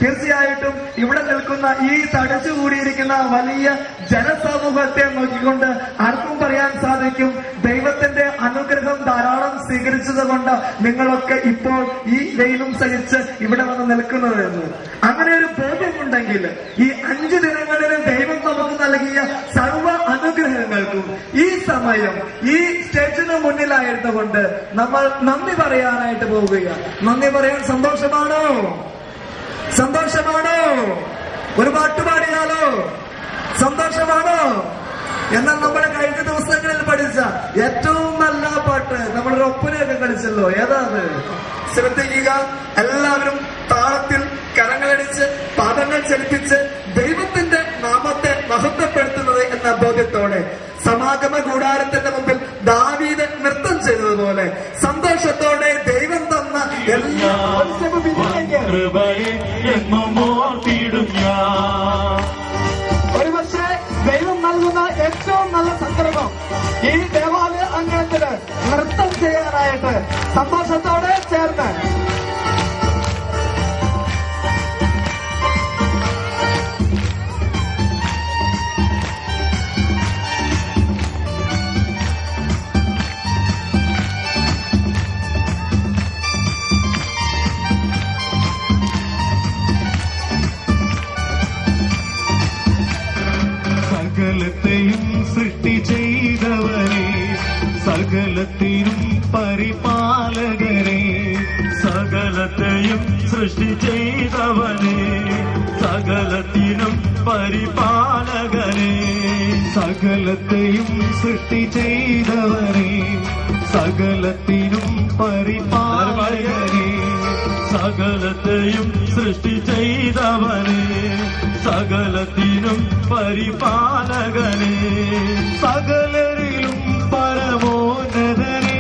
തീർച്ചയായിട്ടും ഇവിടെ നിൽക്കുന്ന ഈ തടിച്ചുകൂടിയിരിക്കുന്ന വലിയ ജനസമൂഹത്തെ നോക്കിക്കൊണ്ട് ആർക്കും പറയാൻ സാധിക്കും ദൈവത്തിന്റെ അനുഗ്രഹം ധാരാളം സ്വീകരിച്ചത് കൊണ്ട് നിങ്ങളൊക്കെ ഇപ്പോൾ ഈ വെയിലും സഹിച്ച് ഇവിടെ വന്ന് നിൽക്കുന്നത് എന്ന്. അങ്ങനെ ഒരു ബോധ്യമുണ്ടെങ്കിൽ ഈ 5 ദിനങ്ങളിൽ ദൈവം നമുക്ക് നൽകിയ സർവ്വ അനുഗ്രഹങ്ങൾക്കും ഈ സമയം ഈ സ്റ്റേജിന് മുന്നിലായിരുന്നുകൊണ്ട് നമ്മൾ നന്ദി പറയാനായിട്ട് പോവുകയാണ്. നന്ദി പറയാൻ സന്തോഷമാണോ? സന്തോഷമാണോ? ഒരു പാട്ട് പാടിയാലോ? സന്തോഷമാണോ? എന്നാൽ നമ്മൾ കഴിഞ്ഞ ദിവസങ്ങളിൽ പഠിച്ച ഏറ്റവും നല്ല പാട്ട് നമ്മളൊരു ഒപ്പനയൊക്കെ കളിച്ചല്ലോ, ഏതാ അത്? ശ്രദ്ധിക്കുക. എല്ലാവരും താളത്തിൽ കരങ്ങളടിച്ച് പാദങ്ങൾ ചലിപ്പിച്ച് ദൈവത്തിന്റെ നാമത്തെ മഹത്വപ്പെടുത്തുന്നത് എന്ന ബോധ്യത്തോടെ സമാഗമ കൂടാരത്തിന്റെ മുമ്പിൽ ദാവീദ് നൃത്തം ചെയ്തതുപോലെ സന്തോഷത്തോടെ ദൈവം തന്ന എല്ലാ ഒരുപക്ഷെ ദൈവം നൽകുന്ന ഏറ്റവും നല്ല സന്ദർഭം ഈ ദേവാലയ അങ്കണത്തില് നൃത്തം ചെയ്യാനായിട്ട് സന്തോഷത്തോടെ ചേർന്ന് സകലത്തെയും സൃഷ്ടി ചെയ്തവരെ, സകലത്തിനും പരിപാലകരെ, സകലത്തെയും സൃഷ്ടി ചെയ്തവനെ, സകലത്തിനും പരിപാലകരെ, സകലത്തെയും സൃഷ്ടി ചെയ്തവരെ, സകലത്തിനും പരിപാലകരെ, സകലത്തെയും സൃഷ്ടി ചെയ്തവനെ, സകലത്തിനും പരിപാലകനെ, സകലരിലും പരമോന്നതനെ,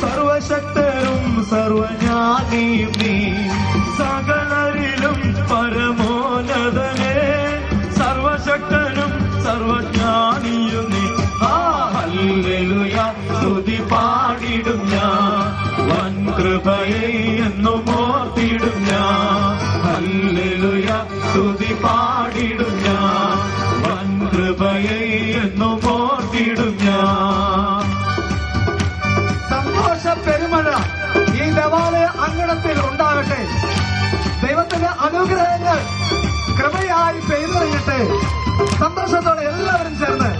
സർവശക്തരും സർവജ്ഞാനിയും നീ, സകലരിലും പരമോന്നതനെ, സർവശക്തനും സർവജ്ഞാനിയും നീ. ഹല്ലേലൂയ സ്തുതി പാടിടും ഞാൻ, വൻ കൃപയെ എന്നും ഓർത്തിടും ഞാൻ. ഹല്ലേലൂയ സ്തുതി പാടിടും ഞാൻ, വൻ കൃപയെ എന്നും ഓർത്തിടും ഞാൻ. സന്തോഷ പെരുമഴ ഈ ദേവാലയ അങ്കണത്തിൽ ഉണ്ടാകട്ടെ. ദൈവത്തിന്റെ അനുഗ്രഹങ്ങൾ കൃപയായി പെയ്തുകഴിഞ്ഞിട്ട് സന്തോഷത്തോടെ എല്ലാവരും ചേർന്ന്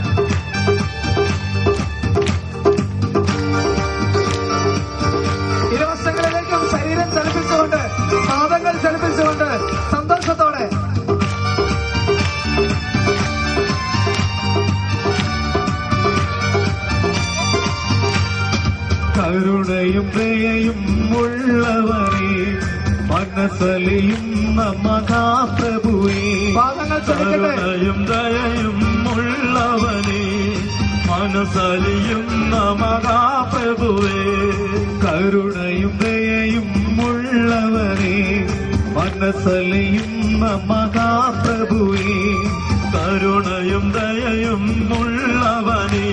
ഇരുവശങ്ങളിലേക്കും ശരീരം ചലിപ്പിച്ചുകൊണ്ട് പാദങ്ങൾ ചലിപ്പിച്ചുകൊണ്ട് സന്തോഷത്തോടെ കരുണയും ദയയും ഉള്ളവരെ, മനസ്സലിയും മഹാപ്രഭുവേ, പാദങ്ങൾ ചലിക്കട്ടെ. കരുണയും ദയയും ഉള്ളവനെ, മനസ്സലിയും മഹാപ്രഭുവേ, കരുണയും ദയയും ഉള്ളവരെ, മനസ്സലിയും മഹാപ്രഭുവേ, കരുണയും ദയയും ഉള്ളവനെ,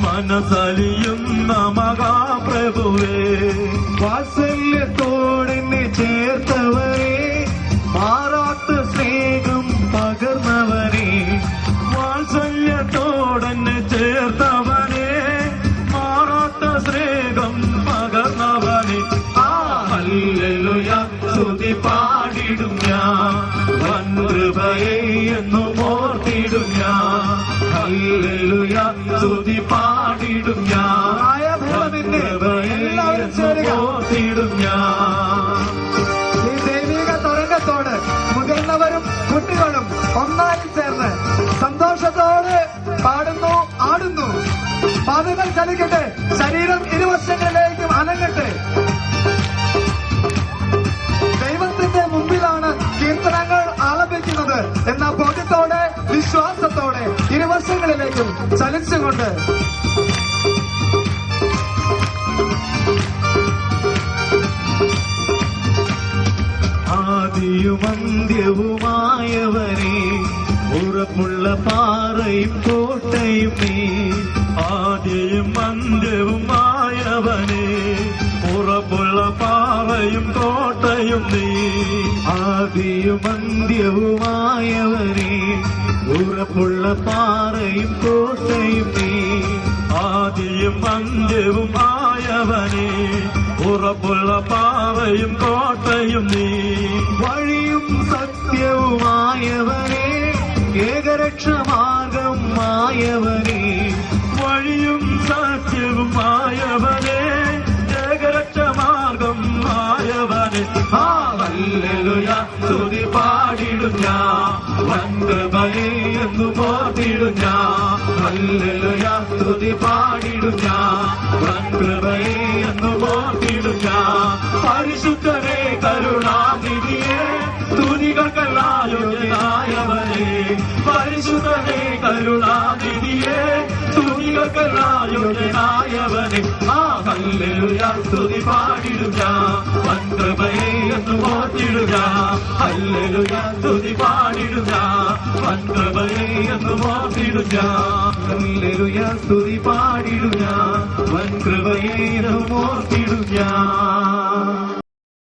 മനസ്സലിയും മഹാപ്രഭുവേ, വാത്സല്യത്തോടെന്നെ ചേർത്തവരെ, മാറാത്ത സ്നേഹം പകർന്നവനെ, വാത്സല്യത്തോടെന്നെ ചേർത്തവനെ, മാറാത്ത സ്നേഹം പകർന്നവനെ. ഹല്ലേലൂയ സ്തുതി പാടിടും ഞാൻ, വൻ കൃപയെ എന്നും ഓർത്തിടും ഞാൻ. ഹല്ലേലൂയ സ്തുതി പാടിടും ഞാൻ, എല്ലാവരും ചേരുക. ഓർത്തിടും ഞാൻ. ഈ ദൈവിക തരംഗത്തോട് മുതിർന്നവരും കുട്ടികളും ഒന്നായി ചേർന്ന് സന്തോഷത്തോടെ പാടുന്നു, ആടുന്നു. പാദങ്ങൾ ചലിക്കട്ടെ, ശരീരം ഇരുവശങ്ങളിലേക്കും അനങ്ങട്ടെ. ദൈവത്തിന്റെ മുമ്പിലാണ് കീർത്തനങ്ങൾ ആലപിക്കുന്നത് എന്ന ബോധ്യത്തോടെ വിശ്വാസത്തോടെ ഇരുവശങ്ങളിലേക്കും ചലിച്ചുകൊണ്ട് ആദിയും അന്ത്യവുമായവരെ, ഉറപ്പുള്ള പാറയും കോട്ടയും നീ, ആദിയും അന്ത്യവുമായവനെ, ഉറപ്പുള്ള പാറയും കോട്ടയും നീ, ആദിയും അന്ത്യവുമായവനെ ഉറപ്പുള്ള പാറയും കോട്ടയും നീ ആദിയും അന്ത്യവുമായവനെ ഉറപ്പുള്ള പാറയും കോട്ടയും നീ വഴിയും സത്യവുമായവനെ ഏകരക്ഷമാർഗം ആയവനെ വഴിയും സത്യവുമായവനെ ഏകരക്ഷമാർഗം ആയവനെ ഹല്ലേലൂയ സ്തുതി പാടിടും ഞാൻ വൻകൃപയെ എന്നു ഓർത്തിടും ഞാൻ ഹല്ലേലൂയ സ്തുതി പാടിടും ഞാൻ വൻകൃപയെ എന്നു ഓർത്തിടും ഞാൻ പരിശുദ്ധനെ കരുണാനിധിയെ സ്തുതികൾക്കെല്ലാം യോഗ്യനായവനെ പരിശുദ്ധനെ കരുണാനിധിയെ സ്തുതികൾക്കെല്ലാം യോഗ്യനായവനെ ഹല്ലേലൂയ സ്തുതി പാടിടുക വൻകൃപയെ എന്ന് ഓർത്തിടുക ഹല്ലേലൂയ സ്തുതി പാടിടുക വൻകൃപയെ എന്ന് ഓർത്തിടുക ഹല്ലേലൂയ സ്തുതി പാടിടുക വൻകൃപയെ എന്ന് ഓർത്തിടുക